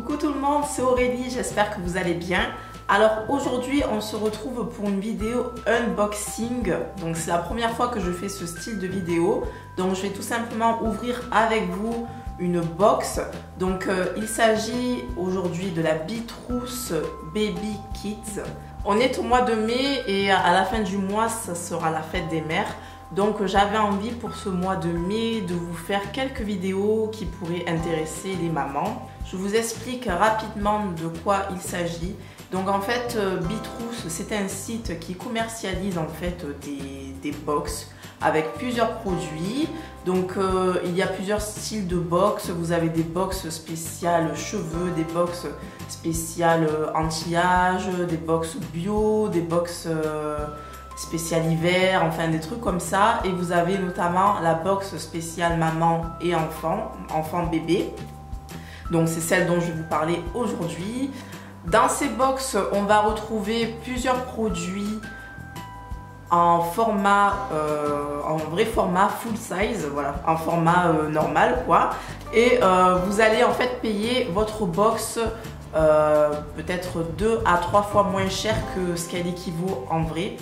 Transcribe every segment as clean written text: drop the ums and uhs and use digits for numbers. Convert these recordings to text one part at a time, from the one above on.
Coucou tout le monde, c'est Aurélie, j'espère que vous allez bien. Alors aujourd'hui on se retrouve pour une vidéo unboxing. Donc c'est la première fois que je fais ce style de vidéo. Donc je vais tout simplement ouvrir avec vous une box. Donc il s'agit aujourd'hui de la Bitrousse Baby Kids. On est au mois de mai et à la fin du mois ça sera la fête des mères. Donc j'avais envie pour ce mois de mai de vous faire quelques vidéos qui pourraient intéresser les mamans. Je vous explique rapidement de quoi il s'agit. Donc en fait Bitrousse c'est un site qui commercialise en fait des box avec plusieurs produits. Donc il y a plusieurs styles de box. Vous avez des box spéciales cheveux, des box spéciales anti-âge, des box bio, des box spécial hiver, enfin des trucs comme ça. Et vous avez notamment la box spéciale maman et enfant, enfant bébé. Donc c'est celle dont je vais vous parler aujourd'hui. Dans ces box, on va retrouver plusieurs produits en format, en vrai format full size, voilà, en format normal quoi. Et vous allez en fait payer votre box peut-être 2 à 3 fois moins cher que ce qu'elle équivaut en vrai.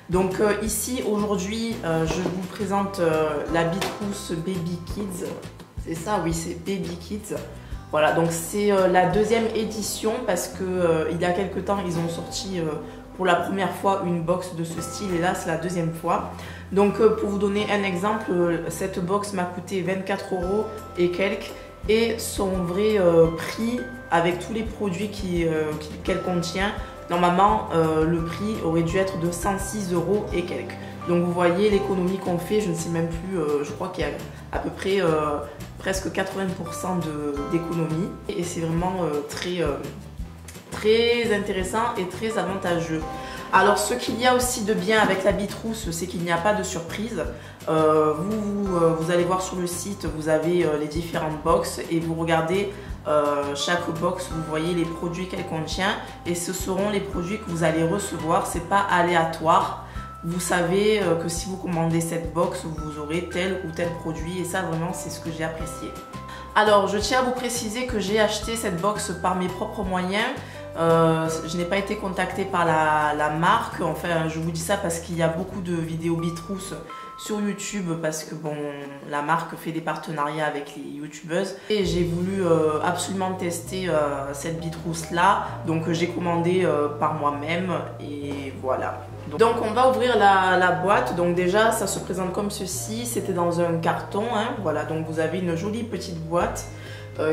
Donc ici aujourd'hui je vous présente la Bitrousse Baby Kids. C'est ça, oui, c'est Baby Kids. Voilà, donc c'est la deuxième édition parce que il y a quelques temps ils ont sorti pour la première fois une box de ce style et là c'est la deuxième fois. Donc pour vous donner un exemple, cette box m'a coûté 24 € et quelques et son vrai prix avec tous les produits qu'elle contient, normalement le prix aurait dû être de 106 € et quelques. Donc vous voyez l'économie qu'on fait, je ne sais même plus, je crois qu'il y a à peu près presque 80% d'économie. Et c'est vraiment très intéressant et très avantageux. Alors ce qu'il y a aussi de bien avec la Bitrousse, c'est qu'il n'y a pas de surprise. Vous allez voir sur le site, vous avez les différentes box et vous regardez chaque box, vous voyez les produits qu'elle contient et ce seront les produits que vous allez recevoir, c'est pas aléatoire. Vous savez que si vous commandez cette box, vous aurez tel ou tel produit et ça vraiment c'est ce que j'ai apprécié. Alors je tiens à vous préciser que j'ai acheté cette box par mes propres moyens. Je n'ai pas été contactée par la marque, enfin je vous dis ça parce qu'il y a beaucoup de vidéos Bitrousse sur YouTube parce que bon, la marque fait des partenariats avec les youtubeuses et j'ai voulu absolument tester cette Bitrousse là, donc j'ai commandé par moi-même et voilà. Donc on va ouvrir la boîte. Donc déjà ça se présente comme ceci, c'était dans un carton hein. Voilà, donc vous avez une jolie petite boîte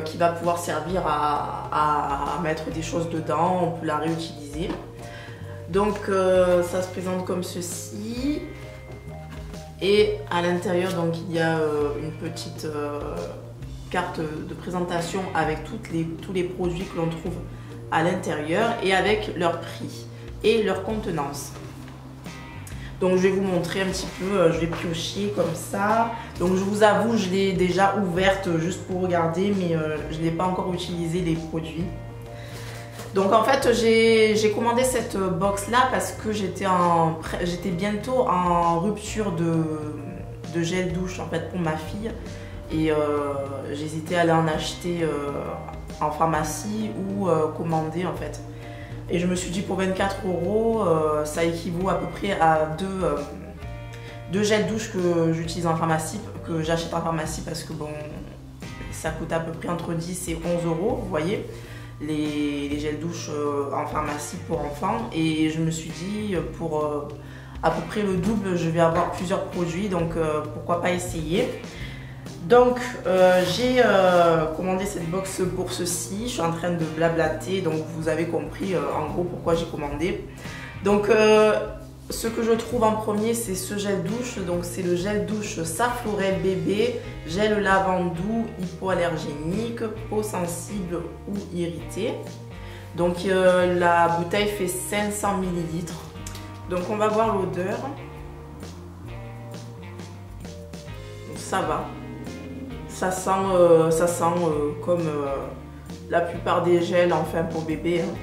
qui va pouvoir servir à mettre des choses dedans, on peut la réutiliser. Donc ça se présente comme ceci. Et à l'intérieur donc il y a une petite carte de présentation avec tous les produits que l'on trouve à l'intérieur et avec leur prix et leur contenance. Donc je vais vous montrer un petit peu, je vais piocher comme ça. Donc je vous avoue, je l'ai déjà ouverte juste pour regarder, mais je n'ai pas encore utilisé les produits. Donc en fait j'ai commandé cette box là parce que j'étais bientôt en rupture de gel douche en fait pour ma fille. Et j'hésitais à aller en acheter en pharmacie ou commander en fait. Et je me suis dit pour 24 € ça équivaut à peu près à deux gels douche que j'utilise en pharmacie, que j'achète en pharmacie parce que bon ça coûte à peu près entre 10 et 11 €, vous voyez, les gels douche en pharmacie pour enfants. Et je me suis dit pour à peu près le double je vais avoir plusieurs produits, donc pourquoi pas essayer. Donc j'ai commandé cette box pour ceci, je suis en train de blablater, donc vous avez compris en gros pourquoi j'ai commandé. Donc ce que je trouve en premier c'est ce gel douche, donc c'est le gel douche Saflorel bébé, gel lavande doux, hypoallergénique, peau sensible ou irritée. Donc la bouteille fait 500 ml. Donc on va voir l'odeur. Ça va. Ça sent comme la plupart des gels enfin pour bébé. Hein.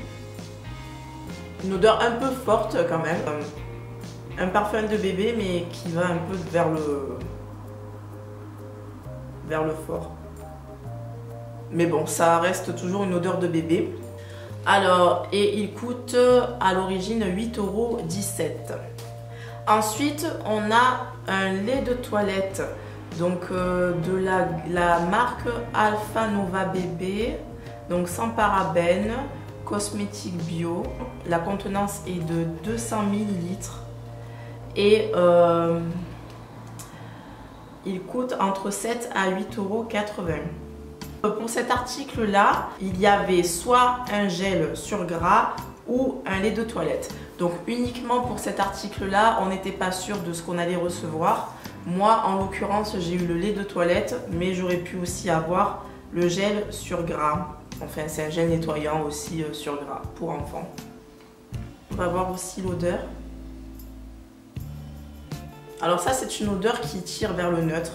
Une odeur un peu forte quand même. Un parfum de bébé mais qui va un peu vers le fort. Mais bon, ça reste toujours une odeur de bébé. Alors, et il coûte à l'origine 8,17 €. Ensuite, on a un lait de toilette, donc de la marque Alpha Nova Bébé, donc sans parabènes, cosmétique bio. La contenance est de 200 ml et il coûte entre 7 à 8,80 €. Pour cet article-là, il y avait soit un gel sur gras ou un lait de toilette. Donc uniquement pour cet article-là, on n'était pas sûr de ce qu'on allait recevoir. Moi, en l'occurrence, j'ai eu le lait de toilette, mais j'aurais pu aussi avoir le gel sur gras. Enfin, c'est un gel nettoyant aussi sur gras pour enfants. On va voir aussi l'odeur. Alors ça, c'est une odeur qui tire vers le neutre.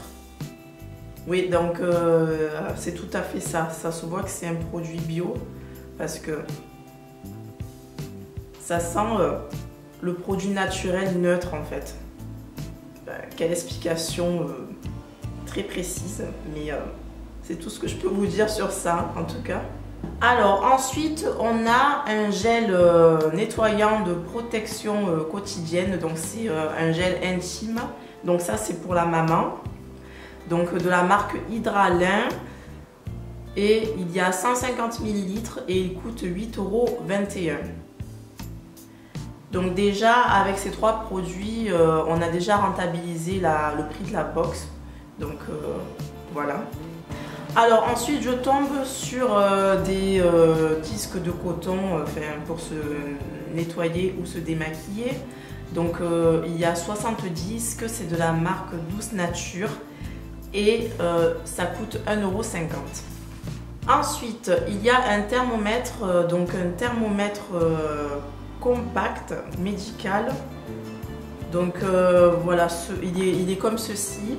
Oui, donc c'est tout à fait ça. Ça se voit que c'est un produit bio parce que ça sent le produit naturel neutre en fait. Quelle explication très précise, mais c'est tout ce que je peux vous dire sur ça en tout cas. Alors ensuite on a un gel nettoyant de protection quotidienne, donc c'est un gel intime, donc ça c'est pour la maman, donc de la marque Hydralin, et il y a 150 ml et il coûte 8,21 €. Donc déjà avec ces trois produits on a déjà rentabilisé le prix de la box, donc voilà. Alors ensuite je tombe sur des disques de coton pour se nettoyer ou se démaquiller. Donc il y a 60 disques, c'est de la marque Douce Nature et ça coûte 1,50 €. Ensuite il y a un thermomètre, donc un thermomètre compact médical. Donc voilà, il est comme ceci.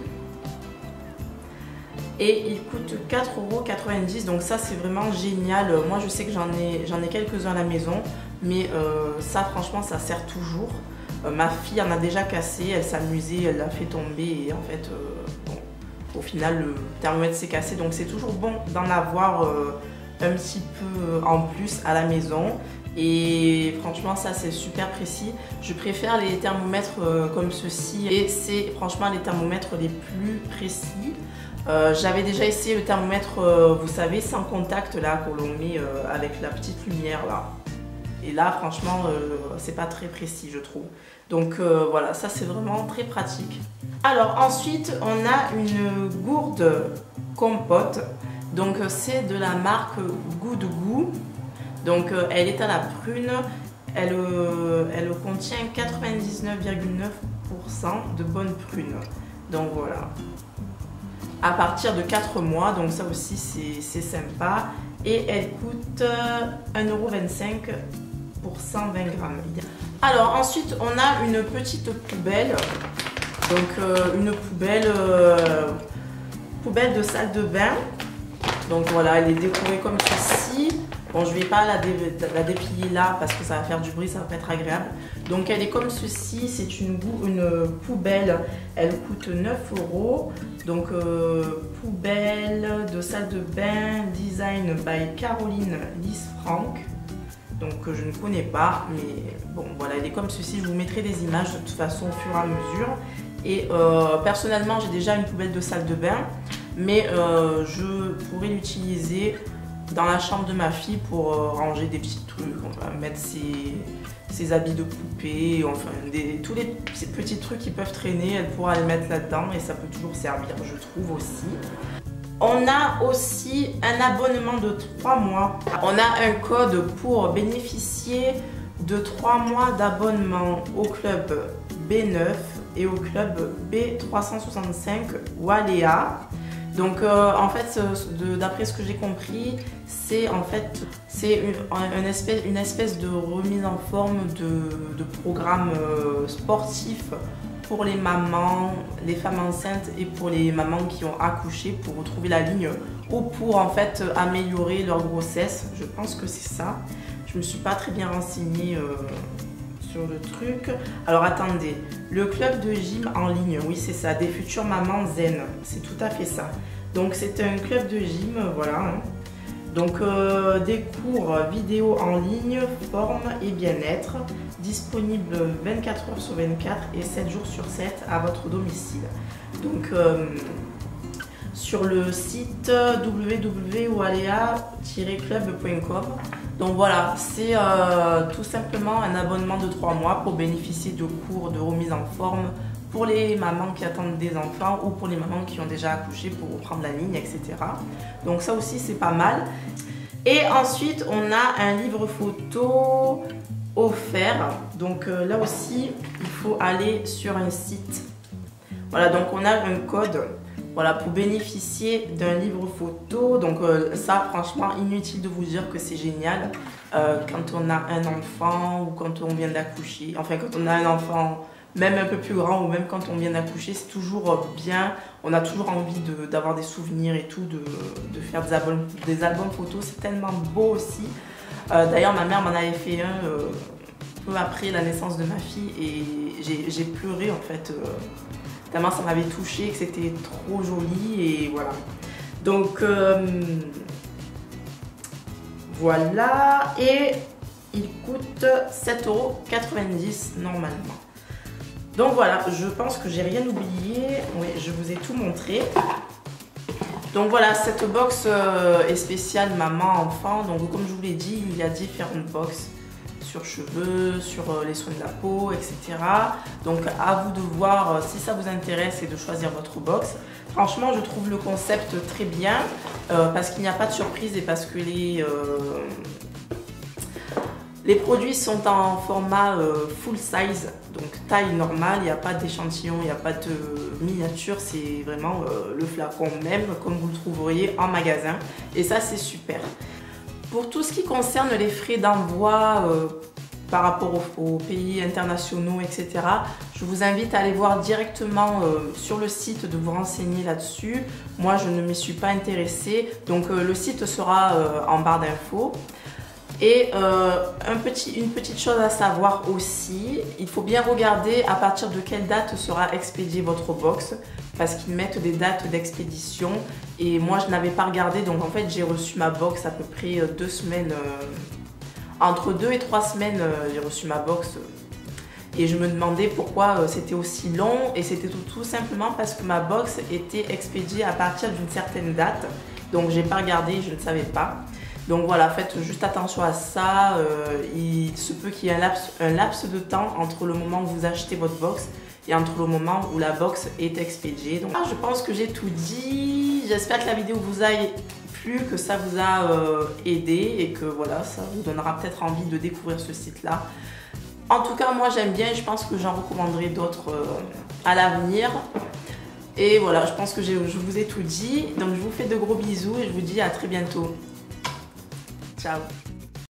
Et il coûte 4,90 €, donc ça c'est vraiment génial. Moi je sais que j'en ai quelques-uns à la maison, mais ça franchement ça sert toujours. Ma fille en a déjà cassé, elle s'amusait, elle l'a fait tomber et en fait bon, au final le thermomètre s'est cassé, donc c'est toujours bon d'en avoir un petit peu en plus à la maison. Et franchement ça c'est super précis. Je préfère les thermomètres comme ceci et c'est franchement les thermomètres les plus précis. J'avais déjà essayé le thermomètre, vous savez, sans contact là, qu'on met avec la petite lumière là. Et là, franchement, c'est pas très précis, je trouve. Donc voilà, ça c'est vraiment très pratique. Alors ensuite, on a une gourde compote. Donc c'est de la marque Good Goût. Donc elle est à la prune. Elle contient 99,9% de bonnes prunes. Donc voilà. À partir de 4 mois, donc ça aussi c'est sympa. Et elle coûte 1,25 € pour 120 grammes. Alors ensuite on a une petite poubelle. Donc une poubelle de salle de bain. Donc voilà, elle est décorée comme ceci. Bon, je ne vais pas la déplier là parce que ça va faire du bruit, ça va pas être agréable. Donc elle est comme ceci, c'est une poubelle, elle coûte 9 €. Donc poubelle de salle de bain, design by Caroline Lisfranc. Donc je ne connais pas, mais bon voilà, elle est comme ceci. Je vous mettrai des images de toute façon au fur et à mesure. Et personnellement j'ai déjà une poubelle de salle de bain, mais je pourrais l'utiliser dans la chambre de ma fille pour ranger des petits trucs. On va mettre ses habits de poupée, enfin tous ces petits trucs qui peuvent traîner, elle pourra les mettre là-dedans et ça peut toujours servir, je trouve aussi. On a aussi un abonnement de 3 mois. On a un code pour bénéficier de 3 mois d'abonnement au club B9 et au club B365 Waléa. Donc en fait, d'après ce que j'ai compris, c'est une espèce de remise en forme de programme sportif pour les mamans, les femmes enceintes et pour les mamans qui ont accouché pour retrouver la ligne ou pour en fait améliorer leur grossesse. Je pense que c'est ça. Je me suis pas très bien renseignée sur le truc. Alors attendez, le club de gym en ligne, oui c'est ça, des futures mamans zen, c'est tout à fait ça. Donc c'est un club de gym, voilà. Donc des cours vidéo en ligne, forme et bien-être, disponibles 24 heures sur 24 et 7 jours sur 7 à votre domicile. Donc sur le site www.walea-club.com. Donc voilà, c'est tout simplement un abonnement de 3 mois pour bénéficier de cours de remise en forme pour les mamans qui attendent des enfants ou pour les mamans qui ont déjà accouché pour reprendre la ligne, etc. Donc ça aussi c'est pas mal. Et ensuite on a un livre photo offert. Donc là aussi il faut aller sur un site. Voilà, donc on a un code. Voilà, pour bénéficier d'un livre photo. Donc ça, franchement, inutile de vous dire que c'est génial quand on a un enfant ou quand on vient d'accoucher. Enfin, quand on a un enfant même un peu plus grand ou même quand on vient d'accoucher, c'est toujours bien. On a toujours envie d'avoir des souvenirs et tout, de faire des albums photos. C'est tellement beau aussi. D'ailleurs, ma mère m'en avait fait un peu après la naissance de ma fille et j'ai pleuré en fait. Tellement ça m'avait touché, que c'était trop joli et voilà. Donc voilà, et il coûte 7,90 € normalement. Donc voilà, je pense que j'ai rien oublié. Oui, je vous ai tout montré. Donc voilà, cette box est spéciale maman-enfant. Donc comme je vous l'ai dit, il y a différentes boxes sur cheveux, sur les soins de la peau, etc. Donc à vous de voir si ça vous intéresse et de choisir votre box. Franchement, je trouve le concept très bien parce qu'il n'y a pas de surprise et parce que les produits sont en format full size, donc taille normale, il n'y a pas d'échantillon, il n'y a pas de miniature, c'est vraiment le flacon même comme vous le trouveriez en magasin et ça c'est super. Pour tout ce qui concerne les frais d'envoi par rapport aux pays internationaux, etc., je vous invite à aller voir directement sur le site, de vous renseigner là-dessus. Moi, je ne m'y suis pas intéressée, donc le site sera en barre d'infos. Et une petite chose à savoir aussi, il faut bien regarder à partir de quelle date sera expédiée votre box parce qu'ils mettent des dates d'expédition et moi je n'avais pas regardé, donc en fait j'ai reçu ma box à peu près 2 semaines, entre 2 et 3 semaines j'ai reçu ma box et je me demandais pourquoi c'était aussi long et c'était tout simplement parce que ma box était expédiée à partir d'une certaine date, donc j'ai pas regardé, je ne savais pas. Donc voilà, faites juste attention à ça, il se peut qu'il y ait un laps de temps entre le moment où vous achetez votre box et entre le moment où la box est expédiée. Donc je pense que j'ai tout dit, j'espère que la vidéo vous a plu, que ça vous a aidé et que voilà, ça vous donnera peut-être envie de découvrir ce site-là. En tout cas, moi j'aime bien et je pense que j'en recommanderai d'autres à l'avenir. Et voilà, je pense que je vous ai tout dit, donc je vous fais de gros bisous et je vous dis à très bientôt. Ciao.